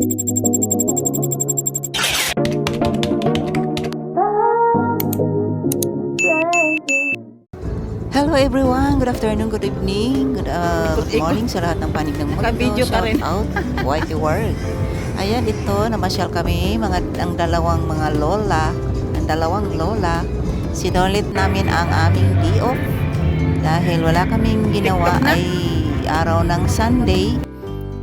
Hello everyone, good afternoon, good evening, good morning sa lahat ng panig ng mundo. Shout out, Whitey World. Ayan, ito, namasyal kami, ang dalawang lola. Sinulit namin ang aming day off dahil wala kaming ginawa ay araw ng Sunday.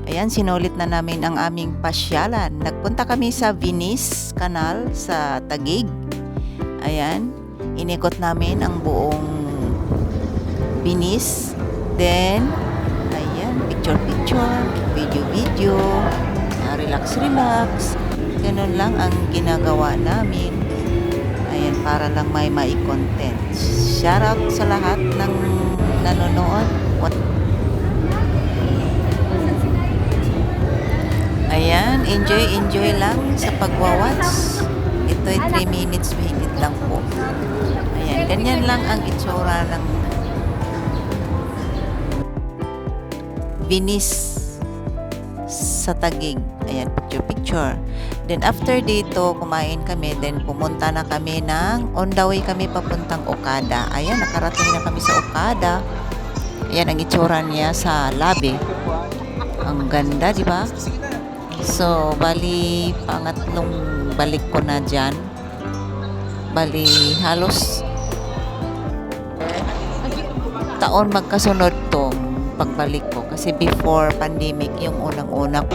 Ayan, sinulit na namin ang aming pasyalan. Nagpunta kami sa Venice Canal sa Taguig. Ayan, inikot namin ang buong Venice. Then, ayan, picture, video, relax. Ganun lang ang ginagawa namin. Ayan, para lang may content. Shout out sa lahat ng nanonood. Ayan, enjoy lang sa pagwawatch. Ito'y 3 minutes mahigit lang po. Ayan, ganyan lang ang itsura ng Venice sa Taguig. Ayan, picture. Then after dito, kumain kami. Then pumunta na kami on the way kami papuntang Okada. Ayan, nakarating na kami sa Okada. Ayan ang itsura niya sa labi. Ang ganda, di ba? So, bali pangatlong balik ko na dyan. Bali halos taon magkasunod tong pagbalik ko kasi before pandemic yung unang-una ko.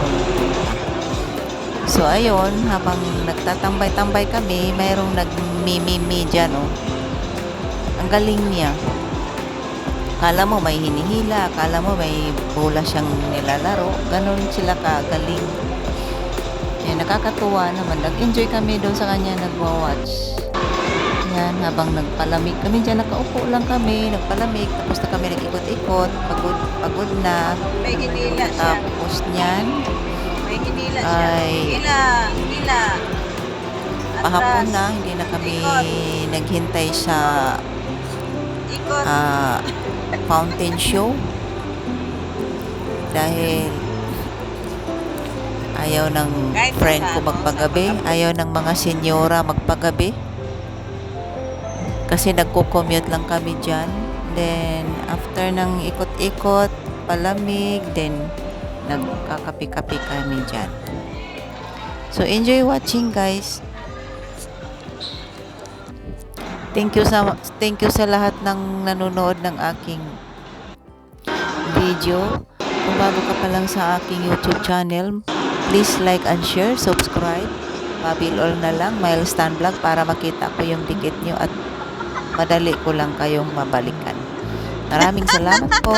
So ayun, habang nagtatambay-tambay kami, mayroong nagmimimi dyan, oh. Ang galing niya. Kala mo may hinihila, kala mo may bola siyang nilalaro. Ganon sila kagaling. Yan, nakakatuwa naman. Nag-enjoy kami doon sa kanya, nagwa-watch. Yan, habang nagpalamig kami dyan, nakaupo lang kami, nagpalamig, tapos na kami nag-ikot-ikot, pagod na. May hinila siya. Tapos niyan, May hinila siya. Hila. pahapon na, hindi na kami naghintay sa Ikot. fountain show. Dahil ayaw ng friend ko magpagabi, ayaw ng mga senyora magpagabi. Kasi nagko-commute lang kami dyan. Then, after ng ikot-ikot, palamig, then nagkakapi-kapi kami dyan. So, enjoy watching, guys. Thank you sa lahat ng nanonood ng aking video. Kung bago ka pa lang sa aking YouTube channel, please like and share, subscribe. Pabil all na lang, Milestone Vlog, para makita ko yung dikit nyo at madali ko lang kayong mabalikan. Maraming salamat po.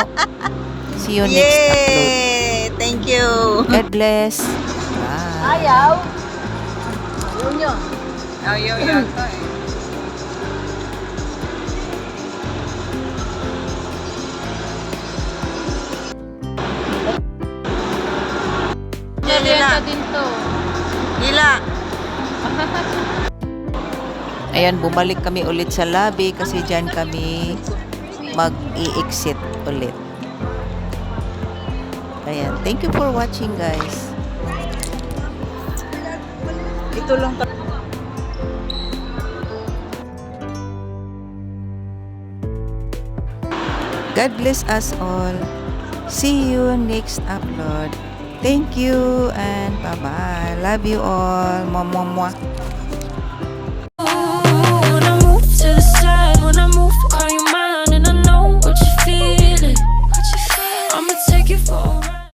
See you next upload. Thank you. God bless. Bye. Ayaw nyo. Ayaw yata eh. Hila din to. Hila. Ayan, bumalik kami ulit sa lobby kasi dyan kami mag-i-exit ulit. Ayan, thank you for watching, guys. Ito lang. God bless us all. See you next upload. Thank you and bye-bye. Love you all. Mwah, mwah, mwah.